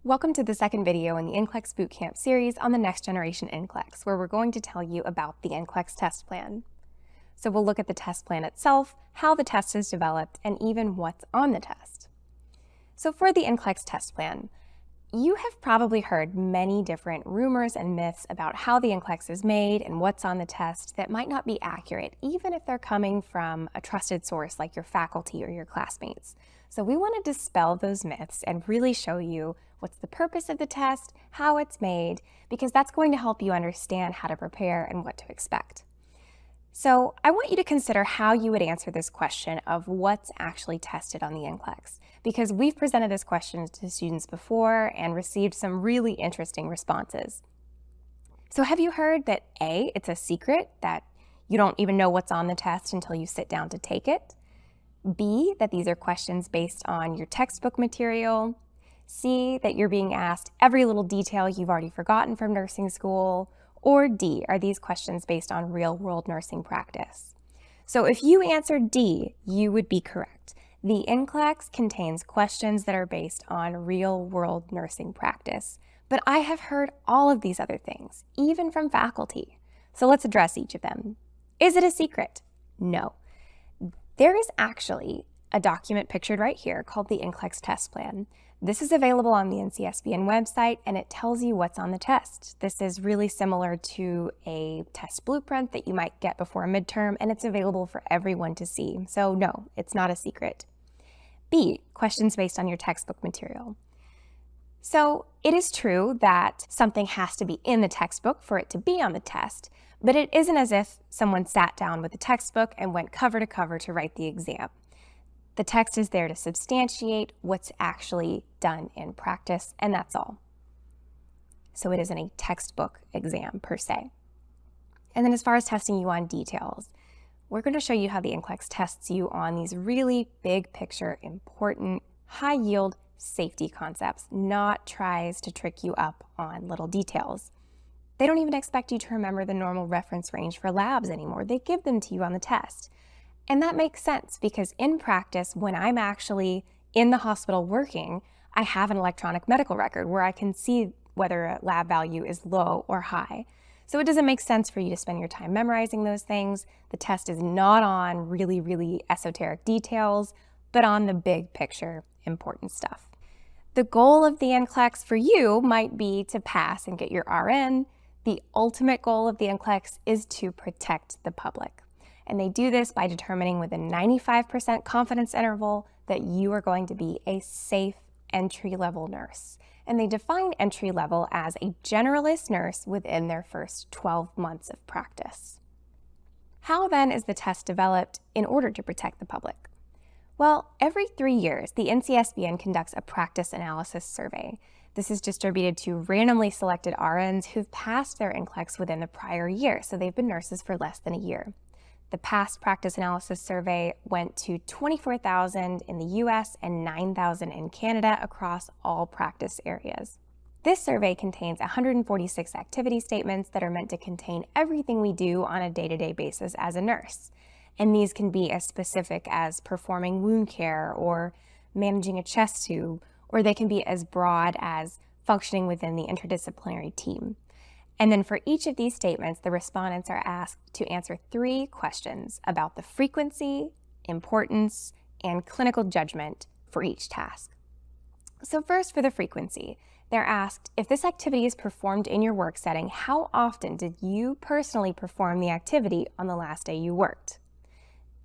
Welcome to the second video in the NCLEX Bootcamp series on the next generation NCLEX, where we're going to tell you about the NCLEX test plan. So we'll look at the test plan itself, how the test is developed, and even what's on the test. So for the NCLEX test plan, you have probably heard many different rumors and myths about how the NCLEX is made and what's on the test that might not be accurate, even if they're coming from a trusted source like your faculty or your classmates. So we want to dispel those myths and really show you what's the purpose of the test, how it's made, because that's going to help you understand how to prepare and what to expect. So I want you to consider how you would answer this question of what's actually tested on the NCLEX, because we've presented this question to students before and received some really interesting responses. So have you heard that A, it's a secret, that you don't even know what's on the test until you sit down to take it? B, that these are questions based on your textbook material? C, that you're being asked every little detail you've already forgotten from nursing school? Or D, are these questions based on real-world nursing practice? So if you answered D, you would be correct. The NCLEX contains questions that are based on real-world nursing practice. But I have heard all of these other things, even from faculty. So let's address each of them. Is it a secret? No. There is actually a document pictured right here called the NCLEX test plan. This is available on the NCSBN website, and it tells you what's on the test. This is really similar to a test blueprint that you might get before a midterm, and it's available for everyone to see. So no, it's not a secret. B, questions based on your textbook material. So it is true that something has to be in the textbook for it to be on the test, but it isn't as if someone sat down with the textbook and went cover to cover to write the exam. The text is there to substantiate what's actually done in practice, and that's all. So it isn't a textbook exam per se. And then as far as testing you on details, we're going to show you how the NCLEX tests you on these really big picture, important, high yield safety concepts, not tries to trick you up on little details. They don't even expect you to remember the normal reference range for labs anymore. They give them to you on the test. And that makes sense because in practice, when I'm actually in the hospital working, I have an electronic medical record where I can see whether a lab value is low or high. So it doesn't make sense for you to spend your time memorizing those things. The test is not on really, really esoteric details, but on the big picture, important stuff. The goal of the NCLEX for you might be to pass and get your RN. The ultimate goal of the NCLEX is to protect the public. And they do this by determining with a 95% confidence interval that you are going to be a safe entry-level nurse. And they define entry-level as a generalist nurse within their first 12 months of practice. How then is the test developed in order to protect the public? Well, every 3 years, the NCSBN conducts a practice analysis survey. This is distributed to randomly selected RNs who've passed their NCLEX within the prior year, so they've been nurses for less than a year. The past practice analysis survey went to 24,000 in the US and 9,000 in Canada across all practice areas. This survey contains 146 activity statements that are meant to contain everything we do on a day-to-day basis as a nurse. And these can be as specific as performing wound care or managing a chest tube, or they can be as broad as functioning within the interdisciplinary team. And then for each of these statements, the respondents are asked to answer 3 questions about the frequency, importance, and clinical judgment for each task. So first, for the frequency, they're asked, if this activity is performed in your work setting, how often did you personally perform the activity on the last day you worked?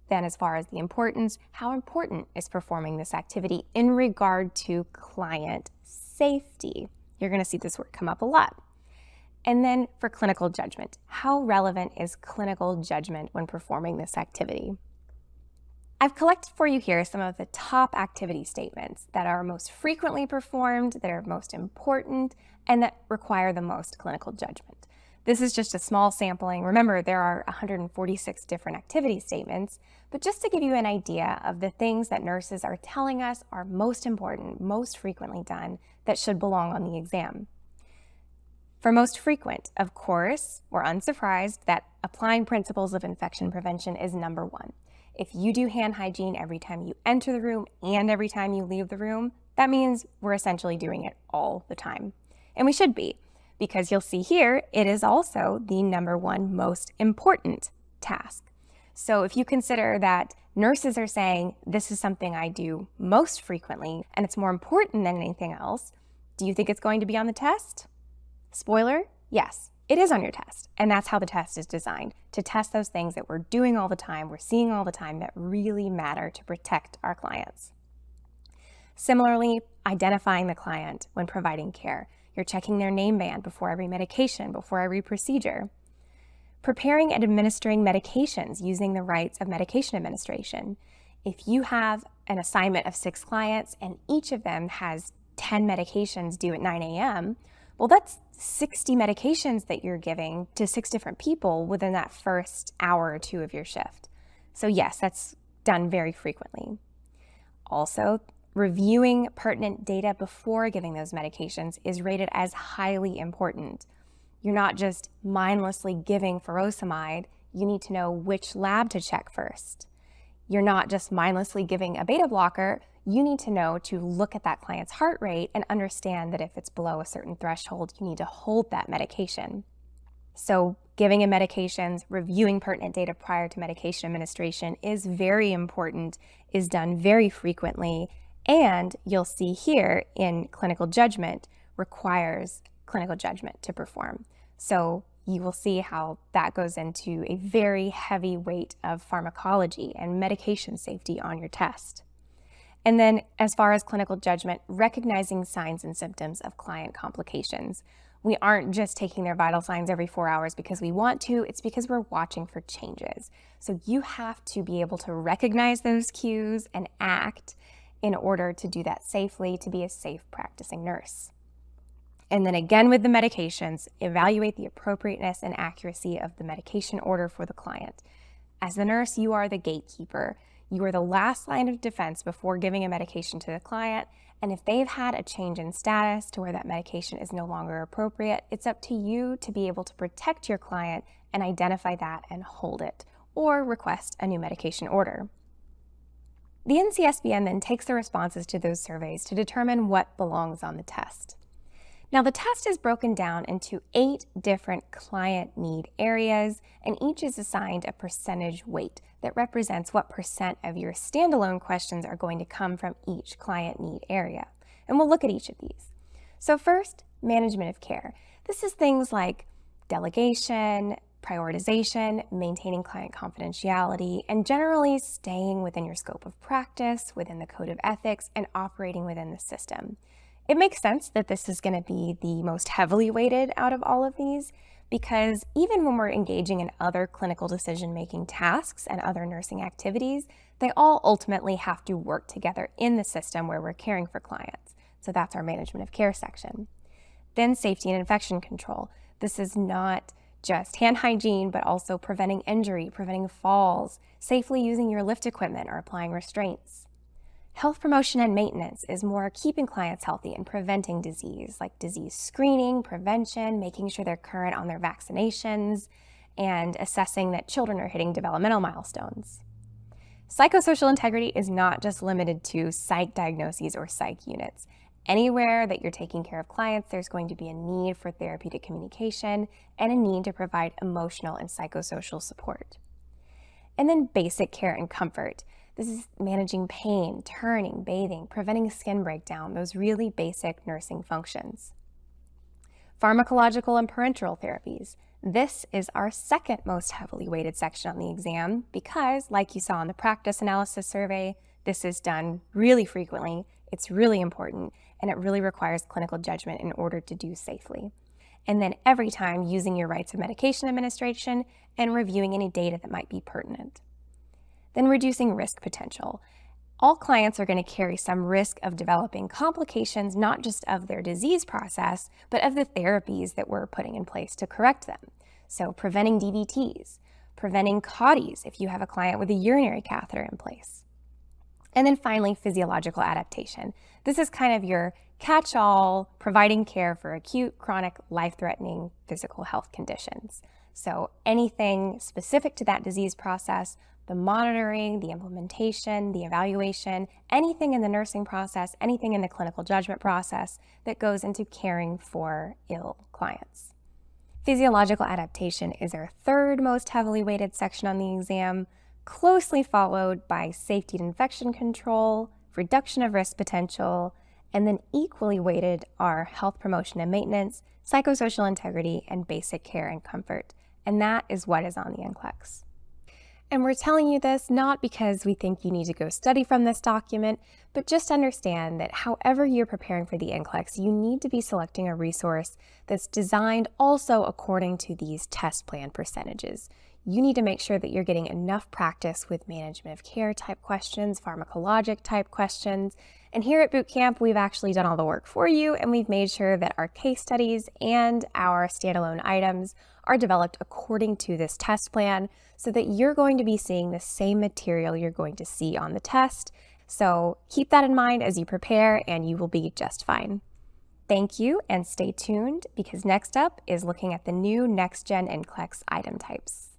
Then as far as the importance, how important is performing this activity in regard to client safety? You're going to see this word come up a lot. And then for clinical judgment, how relevant is clinical judgment when performing this activity? I've collected for you here some of the top activity statements that are most frequently performed, that are most important, and that require the most clinical judgment. This is just a small sampling. Remember, there are 146 different activity statements, but just to give you an idea of the things that nurses are telling us are most important, most frequently done, that should belong on the exam. For most frequent, of course, we're unsurprised that applying principles of infection prevention is number 1. If you do hand hygiene every time you enter the room and every time you leave the room, That means we're essentially doing it all the time. And we should be, because you'll see here, it is also the number one most important task. So if you consider that nurses are saying, this is something I do most frequently, and it's more important than anything else, do you think it's going to be on the test? Spoiler, yes, it is on your test. And that's how the test is designed, to test those things that we're doing all the time, we're seeing all the time that really matter to protect our clients. Similarly, identifying the client when providing care. You're checking their name band before every medication, before every procedure. Preparing and administering medications using the rights of medication administration. If you have an assignment of 6 clients and each of them has 10 medications due at 9 a.m., well, that's 60 medications that you're giving to 6 different people within that first hour or 2 of your shift. So yes, that's done very frequently. Also, reviewing pertinent data before giving those medications is rated as highly important. You're not just mindlessly giving furosemide, you need to know which lab to check first. You're not just mindlessly giving a beta blocker, you need to know to look at that client's heart rate and understand that if it's below a certain threshold, you need to hold that medication. So giving in medications, reviewing pertinent data prior to medication administration is very important, is done very frequently, and you'll see here in clinical judgment requires clinical judgment to perform. So you will see how that goes into a very heavy weight of pharmacology and medication safety on your test. And then as far as clinical judgment, recognizing signs and symptoms of client complications. We aren't just taking their vital signs every 4 hours because we want to, it's because we're watching for changes. So you have to be able to recognize those cues and act in order to do that safely, to be a safe practicing nurse. And then again with the medications, evaluate the appropriateness and accuracy of the medication order for the client. As the nurse, you are the gatekeeper. You are the last line of defense before giving a medication to the client, and if they've had a change in status to where that medication is no longer appropriate, it's up to you to be able to protect your client and identify that and hold it, or request a new medication order. The NCSBN then takes the responses to those surveys to determine what belongs on the test. Now, the test is broken down into 8 different client need areas, and each is assigned a percentage weight that represents what percent of your standalone questions are going to come from each client need area. And we'll look at each of these. So first, management of care. This is things like delegation, prioritization, maintaining client confidentiality, and generally staying within your scope of practice, within the code of ethics, and operating within the system. It makes sense that this is going to be the most heavily weighted out of all of these because even when we're engaging in other clinical decision-making tasks and other nursing activities, they all ultimately have to work together in the system where we're caring for clients. So that's our management of care section. Then safety and infection control. This is not just hand hygiene, but also preventing injury, preventing falls, safely using your lift equipment or applying restraints. Health promotion and maintenance is more keeping clients healthy and preventing disease, like disease screening, prevention, making sure they're current on their vaccinations, and assessing that children are hitting developmental milestones. Psychosocial integrity is not just limited to psych diagnoses or psych units. Anywhere that you're taking care of clients, there's going to be a need for therapeutic communication and a need to provide emotional and psychosocial support. And then basic care and comfort. This is managing pain, turning, bathing, preventing skin breakdown, those really basic nursing functions. Pharmacological and parenteral therapies. This is our second most heavily weighted section on the exam because, like you saw in the practice analysis survey, this is done really frequently, it's really important, and it really requires clinical judgment in order to do safely. And then every time using your rights of medication administration and reviewing any data that might be pertinent. Then reducing risk potential. All clients are going to carry some risk of developing complications, not just of their disease process, but of the therapies that we're putting in place to correct them. So preventing DVTs, preventing CODIs if you have a client with a urinary catheter in place. And then finally, physiological adaptation. This is kind of your catch-all, providing care for acute, chronic, life-threatening physical health conditions. So anything specific to that disease process, the monitoring, the implementation, the evaluation, anything in the nursing process, anything in the clinical judgment process that goes into caring for ill clients. Physiological adaptation is our third most heavily weighted section on the exam, closely followed by safety and infection control, reduction of risk potential, and then equally weighted are health promotion and maintenance, psychosocial integrity, and basic care and comfort. And that is what is on the NCLEX. And we're telling you this not because we think you need to go study from this document, but just understand that however you're preparing for the NCLEX, you need to be selecting a resource that's designed also according to these test plan percentages. You need to make sure that you're getting enough practice with management of care type questions, pharmacologic type questions. And here at Bootcamp, we've actually done all the work for you, and we've made sure that our case studies and our standalone items are developed according to this test plan so that you're going to be seeing the same material you're going to see on the test. So keep that in mind as you prepare, and you will be just fine. Thank you, and stay tuned because next up is looking at the new Next Gen NCLEX item types.